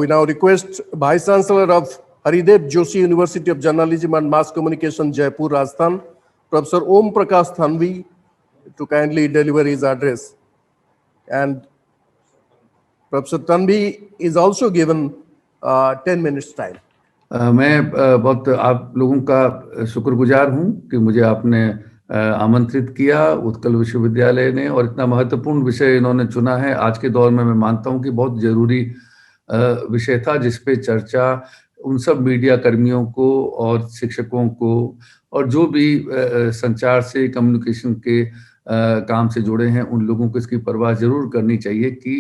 We now request Vice Chancellor of Haridev Joshi University of Journalism and Mass Communication, Jaipur, Rajasthan, Professor Om Prakash Thanvi, to kindly deliver his address. And Professor Thanvi is also given 10 minutes time. मैं बहुत आप लोगों का शुक्रगुजार हूं कि मुझे आपने आमंत्रित किया, उत्कल विश्वविद्यालय ने, और इतना महत्वपूर्ण विषय इन्होंने चुना है। आज के दौर में मैं मानता हूं कि बहुत जरूरी विषय था, जिस पे चर्चा उन सब मीडिया कर्मियों को और शिक्षकों को और जो भी संचार से, कम्युनिकेशन के काम से जुड़े हैं, उन लोगों को इसकी परवाह जरूर करनी चाहिए कि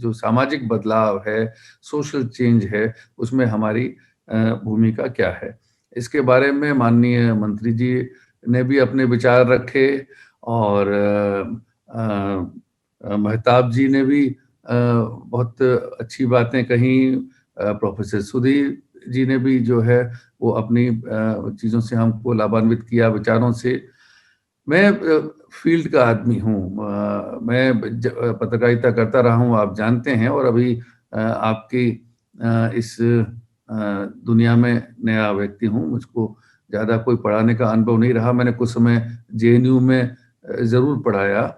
जो सामाजिक बदलाव है, सोशल चेंज है, उसमें हमारी भूमिका क्या है। इसके बारे में माननीय मंत्री जी ने भी अपने विचार रखे और महताब जी ने भी बहुत अच्छी बातें कही। प्रोफेसर सुधीर जी ने भी जो है वो अपनी चीज़ों से हमको लाभान्वित किया, विचारों से। मैं फील्ड का आदमी हूँ, मैं पत्रकारिता करता रहा हूँ, आप जानते हैं, और अभी आपकी इस दुनिया में नया व्यक्ति हूँ। मुझको ज़्यादा कोई पढ़ाने का अनुभव नहीं रहा। मैंने कुछ समय JNU में ज़रूर पढ़ाया,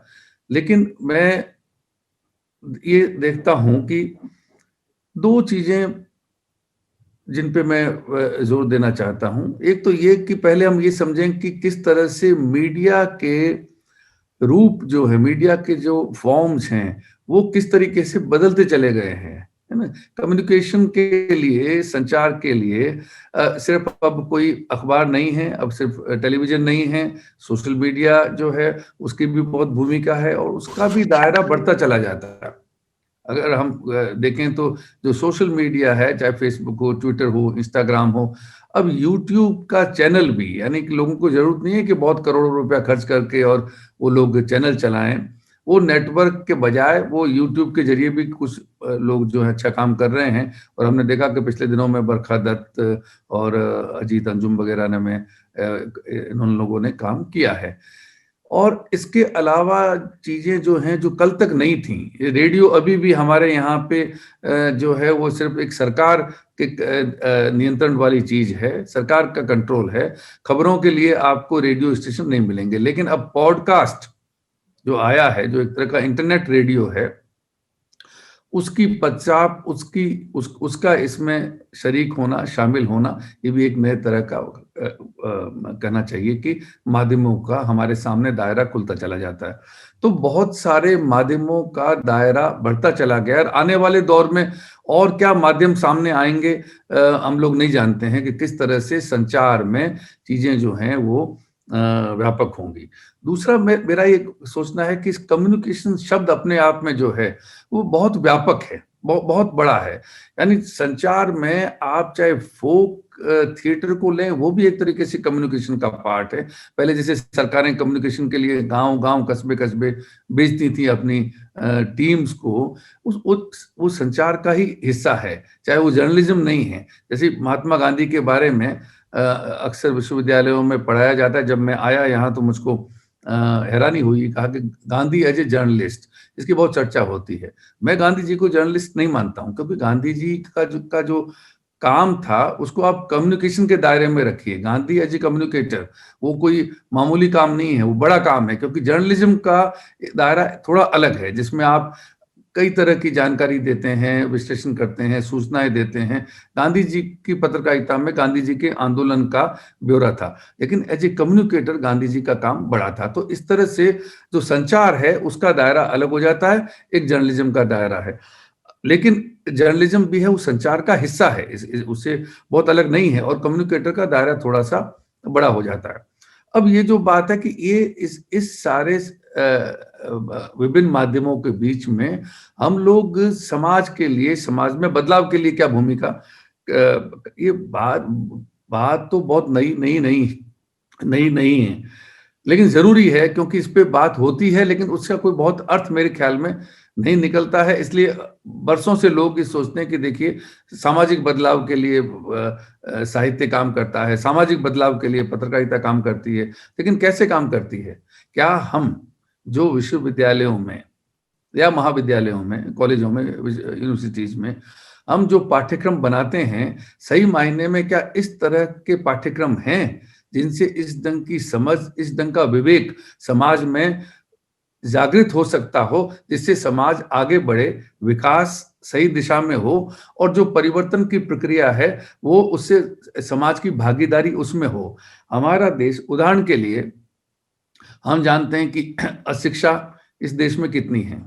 लेकिन मैं ये देखता हूँ कि दो चीज़ें जिन पे मैं जोर देना चाहता हूं। एक तो ये कि पहले हम ये समझें कि किस तरह से मीडिया के रूप जो है, मीडिया के जो फॉर्म्स हैं, वो किस तरीके से बदलते चले गए हैं, है ना। कम्युनिकेशन के लिए, संचार के लिए सिर्फ अब कोई अखबार नहीं है, अब सिर्फ टेलीविजन नहीं है, सोशल मीडिया जो है उसकी भी बहुत भूमिका है और उसका भी दायरा बढ़ता चला जाता है। अगर हम देखें तो जो सोशल मीडिया है, चाहे फेसबुक हो, ट्विटर हो, इंस्टाग्राम हो, अब यूट्यूब का चैनल भी, यानी कि लोगों को जरूरत नहीं है कि बहुत करोड़ों रुपया खर्च करके और वो लोग चैनल चलाएं। वो नेटवर्क के बजाय वो यूट्यूब के जरिए भी कुछ लोग जो है अच्छा काम कर रहे हैं। और हमने देखा कि पिछले दिनों में बरखा दत्त और अजीत अंजुम वगैरह में इन लोगों ने काम किया है। और इसके अलावा चीजें जो हैं जो कल तक नहीं थी, रेडियो अभी भी हमारे यहाँ पे जो है वो सिर्फ एक सरकार के नियंत्रण वाली चीज है, सरकार का कंट्रोल है। खबरों के लिए आपको रेडियो स्टेशन नहीं मिलेंगे, लेकिन अब पॉडकास्ट जो आया है, जो एक तरह का इंटरनेट रेडियो है, उसकी पश्चात उसका इसमें शरीक होना, शामिल होना, ये भी एक नए तरह का कहना चाहिए कि माध्यमों का हमारे सामने दायरा खुलता चला जाता है। तो बहुत सारे माध्यमों का दायरा बढ़ता चला गया और आने वाले दौर में और क्या माध्यम सामने आएंगे हम लोग नहीं जानते हैं कि किस तरह से संचार में चीजें जो हैं वो व्यापक होंगी। दूसरा मेरा ये सोचना है कि इस कम्युनिकेशन शब्द अपने आप में जो है वो बहुत व्यापक है, बहुत बड़ा है। यानी संचार में आप चाहे फोक थिएटर को लें, वो भी एक तरीके से कम्युनिकेशन का पार्ट है। पहले जैसे सरकारें कम्युनिकेशन के लिए गांव-गांव, कस्बे-कस्बे भेजती थी अपनी टीम्स को, वो संचार का ही हिस्सा है, चाहे वो जर्नलिज्म नहीं है। जैसे महात्मा गांधी के बारे में अक्सर विश्वविद्यालयों में पढ़ाया जाता है। जब मैं आया यहाँ तो मुझको हैरानी हुई, कहा कि गांधी एज ए जर्नलिस्ट, इसकी बहुत चर्चा होती है। मैं गांधी जी को जर्नलिस्ट नहीं मानता हूं, क्योंकि गांधी जी का जो काम था उसको आप कम्युनिकेशन के दायरे में रखिए। गांधी एज ए कम्युनिकेटर, वो कोई मामूली काम नहीं है, वो बड़ा काम है, क्योंकि जर्नलिज्म का दायरा थोड़ा अलग है, जिसमें आप कई तरह की जानकारी देते हैं, विश्लेषण करते हैं, सूचनाएं देते हैं। गांधी जी की पत्रकारिता में गांधी जी के आंदोलन का ब्यौरा था, लेकिन as a communicator Gandhi ji का काम बड़ा था। तो इस तरह से जो संचार है उसका दायरा अलग हो जाता है, एक जर्नलिज्म का दायरा है। लेकिन जर्नलिज्म भी है, वो संचार का हिस्सा है, उससे बहुत अलग नहीं है, और कम्युनिकेटर का दायरा थोड़ा सा बड़ा हो जाता है। अब ये जो बात है कि ये इस सारे विभिन्न माध्यमों के बीच में हम लोग समाज के लिए, समाज में बदलाव के लिए क्या भूमिका, ये बात तो बहुत नई है, लेकिन जरूरी है, क्योंकि इस पे बात होती है, लेकिन उसका कोई बहुत अर्थ मेरे ख्याल में नहीं निकलता है। इसलिए बरसों से लोग ये सोचते हैं कि देखिए, सामाजिक बदलाव के लिए साहित्य काम करता है, सामाजिक बदलाव के लिए पत्रकारिता काम करती है, लेकिन कैसे काम करती है? क्या हम जो विश्वविद्यालयों में या महाविद्यालयों में, कॉलेजों में, यूनिवर्सिटीज में हम जो पाठ्यक्रम बनाते हैं सही मायने में क्या इस तरह के पाठ्यक्रम हैं जिनसे इस ढंग की समझ, इस ढंग का विवेक समाज में जागृत हो सकता हो, जिससे समाज आगे बढ़े, विकास सही दिशा में हो और जो परिवर्तन की प्रक्रिया है वो उससे समाज की भागीदारी उसमें हो। हमारा देश उदाहरण के लिए हम जानते हैं कि अशिक्षा इस देश में कितनी है,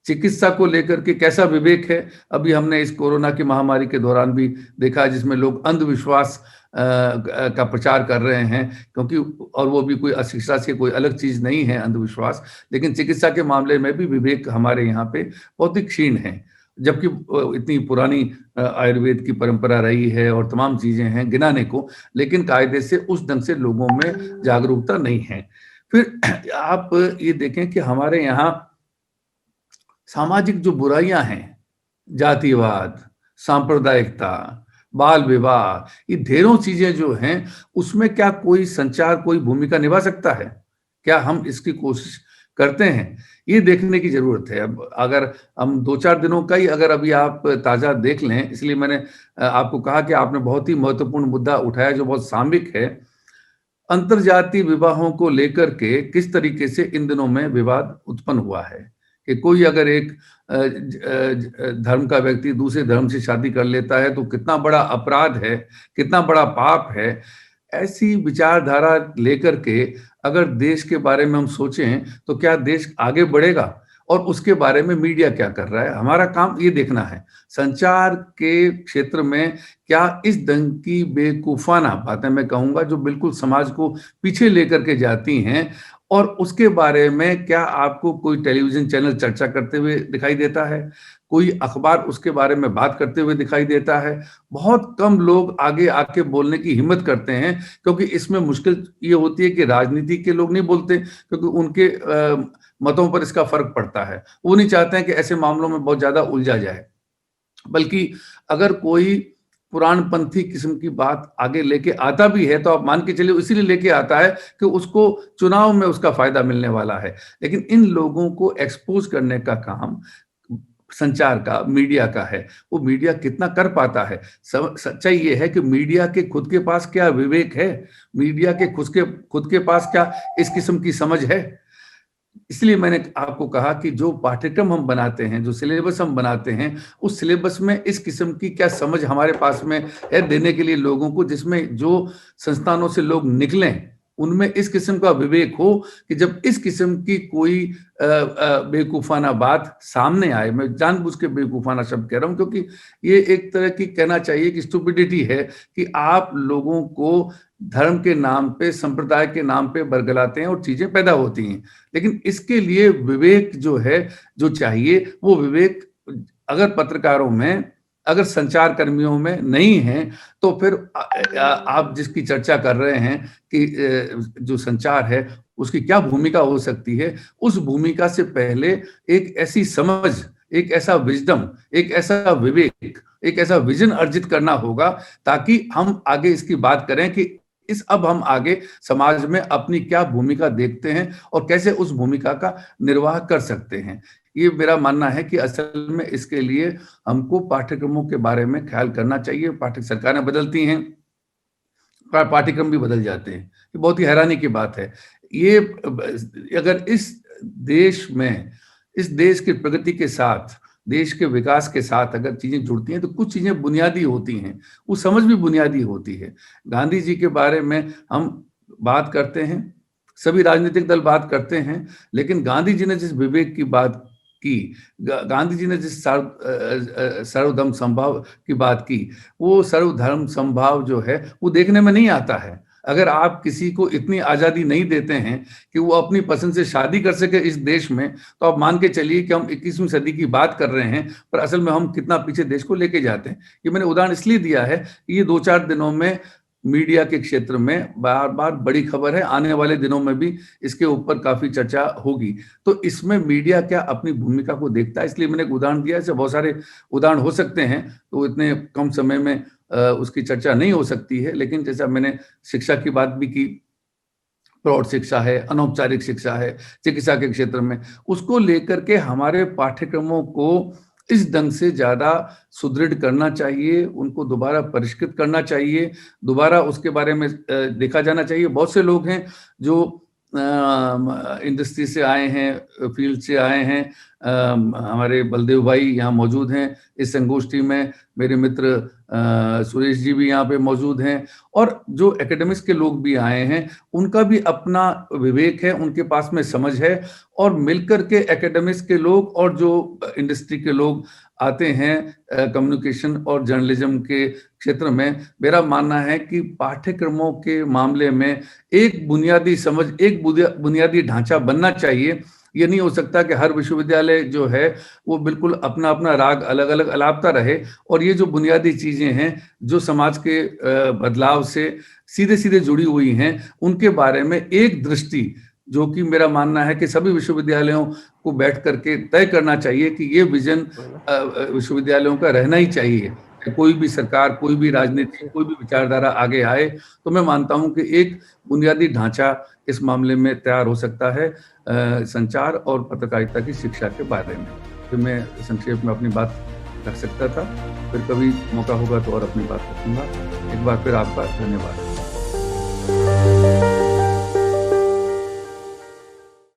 चिकित्सा को लेकर के कैसा विवेक है। अभी हमने इस कोरोना की महामारी के दौरान भी देखा जिसमें लोग अंधविश्वास का प्रचार कर रहे हैं, क्योंकि और वो भी कोई अशिक्षा से कोई अलग चीज नहीं है अंधविश्वास, लेकिन चिकित्सा के मामले में भी विवेक हमारे यहाँ पे बहुत ही क्षीण है, जबकि इतनी पुरानी आयुर्वेद की परंपरा रही है और तमाम चीजें हैं गिनाने को, लेकिन कायदे से उस ढंग से लोगों में जागरूकता नहीं है। फिर आप ये देखें कि हमारे यहाँ सामाजिक जो बुराइयां हैं, जातिवाद, सांप्रदायिकता, बाल विवाह, ये ढेरों चीजें जो हैं उसमें क्या कोई संचार कोई भूमिका निभा सकता है? क्या हम इसकी कोशिश करते हैं? ये देखने की जरूरत है। अब अगर हम 2-4 दिनों का ही अगर अभी आप ताजा देख लें, इसलिए मैंने आपको कहा कि आपने बहुत ही महत्वपूर्ण मुद्दा उठाया जो बहुत सामयिक है। अंतरजातीय विवाहों को लेकर के किस तरीके से इन दिनों में विवाद उत्पन्न हुआ है कि कोई अगर एक धर्म का व्यक्ति दूसरे धर्म से शादी कर लेता है तो कितना बड़ा अपराध है, कितना बड़ा पाप है। ऐसी विचारधारा लेकर के अगर देश के बारे में हम सोचें तो क्या देश आगे बढ़ेगा? और उसके बारे में मीडिया क्या कर रहा है? हमारा काम ये देखना है। संचार के क्षेत्र में क्या इस ढंग की बेवकूफाना बातें मैं कहूंगा जो बिल्कुल समाज को पीछे लेकर के जाती हैं, और उसके बारे में क्या आपको कोई टेलीविजन चैनल चर्चा करते हुए दिखाई देता है? कोई अखबार उसके बारे में बात करते हुए दिखाई देता है? बहुत कम लोग आगे आके बोलने की हिम्मत करते हैं, क्योंकि इसमें मुश्किल ये होती है कि राजनीति के लोग नहीं बोलते, क्योंकि उनके मतों पर इसका फर्क पड़ता है। वो नहीं चाहते हैं कि ऐसे मामलों में बहुत ज्यादा उलझा जाए। बल्कि अगर कोई पुराणपंथी किस्म की बात आगे लेके आता भी है तो आप मान के चलिए इसीलिए लेके आता है कि उसको चुनाव में उसका फायदा मिलने वाला है। लेकिन इन लोगों को एक्सपोज करने का काम संचार का, मीडिया का है। वो मीडिया कितना कर पाता है? सच्चाई ये है कि मीडिया के खुद के पास क्या विवेक है? मीडिया के खुद के पास क्या इस किस्म की समझ है? इसलिए मैंने आपको कहा कि जो पाठ्यक्रम हम बनाते हैं, जो सिलेबस हम बनाते हैं, उस सिलेबस में इस किस्म की क्या समझ हमारे पास में है देने के लिए लोगों को, जिसमें जो संस्थानों से लोग निकलें उनमें इस किस्म का विवेक हो कि जब इस किस्म की कोई बेवकूफाना बात सामने आए, मैं जानबूझ के बेवकूफाना शब्द कह रहा हूं क्योंकि ये एक तरह की कहना चाहिए कि स्टुपिडिटी है कि आप लोगों को धर्म के नाम पे, संप्रदाय के नाम पे बरगलाते हैं और चीजें पैदा होती हैं। लेकिन इसके लिए विवेक जो है, जो चाहिए, वो विवेक अगर पत्रकारों में, अगर संचार कर्मियों में नहीं है तो फिर आप जिसकी चर्चा कर रहे हैं कि जो संचार है उसकी क्या भूमिका हो सकती है, उस भूमिका से पहले एक ऐसी समझ, एक ऐसा विजडम, एक ऐसा विवेक, एक ऐसा विजन अर्जित करना होगा ताकि हम आगे इसकी बात करें कि अब हम आगे समाज में अपनी क्या भूमिका देखते हैं और कैसे उस भूमिका का निर्वाह कर सकते हैं। ये मेरा मानना है कि असल में इसके लिए हमको पाठ्यक्रमों के बारे में ख्याल करना चाहिए। सरकारें बदलती हैं, पाठ्यक्रम भी बदल जाते हैं, ये बहुत ही हैरानी की बात है। ये अगर इस देश में, इस देश की प्रगति के साथ, देश के विकास के साथ अगर चीजें जुड़ती हैं तो कुछ चीजें बुनियादी होती हैं, वो समझ भी बुनियादी होती है। गांधी जी के बारे में हम बात करते हैं, सभी राजनीतिक दल बात करते हैं, लेकिन गांधी जी ने जिस विवेक की बात की, गांधी जी ने जिस सर्वधर्म समभाव की बात की, वो सर्वधर्म समभाव जो है वो देखने में नहीं आता है। अगर आप किसी को इतनी आजादी नहीं देते हैं कि वो अपनी पसंद से शादी कर सके इस देश में, तो आप मान के चलिए कि हम 21वीं सदी की बात कर रहे हैं, पर असल में हम कितना पीछे देश को लेके जाते हैं। ये मैंने उदाहरण इसलिए दिया है कि ये 2-4 दिनों में मीडिया के क्षेत्र में बार बार बड़ी खबर है, आने वाले दिनों में भी इसके ऊपर काफी चर्चा होगी। तो इसमें मीडिया क्या अपनी भूमिका को देखता है, इसलिए मैंने एक उदाहरण दिया। ऐसे बहुत सारे उदाहरण हो सकते हैं, तो इतने कम समय में उसकी चर्चा नहीं हो सकती है। लेकिन जैसा मैंने शिक्षा की बात भी की, प्रौढ़ शिक्षा है, अनौपचारिक शिक्षा है, चिकित्सा के क्षेत्र में, उसको लेकर के हमारे पाठ्यक्रमों को इस ढंग से ज्यादा सुदृढ़ करना चाहिए, उनको दोबारा परिष्कृत करना चाहिए, दोबारा उसके बारे में देखा जाना चाहिए। बहुत से लोग हैं जो इंडस्ट्री से आए हैं, फील्ड से आए हैं। हमारे बलदेव भाई यहाँ मौजूद हैं इस संगोष्ठी में, मेरे मित्र सुरेश जी भी यहाँ पे मौजूद हैं, और जो एकेडमिक्स के लोग भी आए हैं, उनका भी अपना विवेक है, उनके पास में समझ है, और मिलकर के एकेडमिक्स के लोग और जो इंडस्ट्री के लोग आते हैं कम्युनिकेशन और जर्नलिज्म के क्षेत्र में, मेरा मानना है कि पाठ्यक्रमों के मामले में एक बुनियादी समझ, एक बुनियादी ढांचा बनना चाहिए। ये नहीं हो सकता कि हर विश्वविद्यालय जो है वो बिल्कुल अपना अपना राग अलग अलग अलापता रहे, और ये जो बुनियादी चीजें हैं जो समाज के बदलाव से सीधे सीधे जुड़ी हुई हैं, उनके बारे में एक दृष्टि, जो कि मेरा मानना है कि सभी विश्वविद्यालयों को बैठ करके तय करना चाहिए कि ये विजन विश्वविद्यालयों का रहना ही चाहिए। कोई भी सरकार, कोई भी राजनीति, कोई भी विचारधारा आगे आए, तो मैं मानता हूं कि एक बुनियादी ढांचा इस मामले में तैयार हो सकता है संचार और पत्रकारिता की शिक्षा के बारे में। तो मैं संक्षेप में अपनी बात रख सकता था, फिर कभी मौका होगा तो और अपनी बात रखूंगा। एक बार फिर आपका धन्यवाद।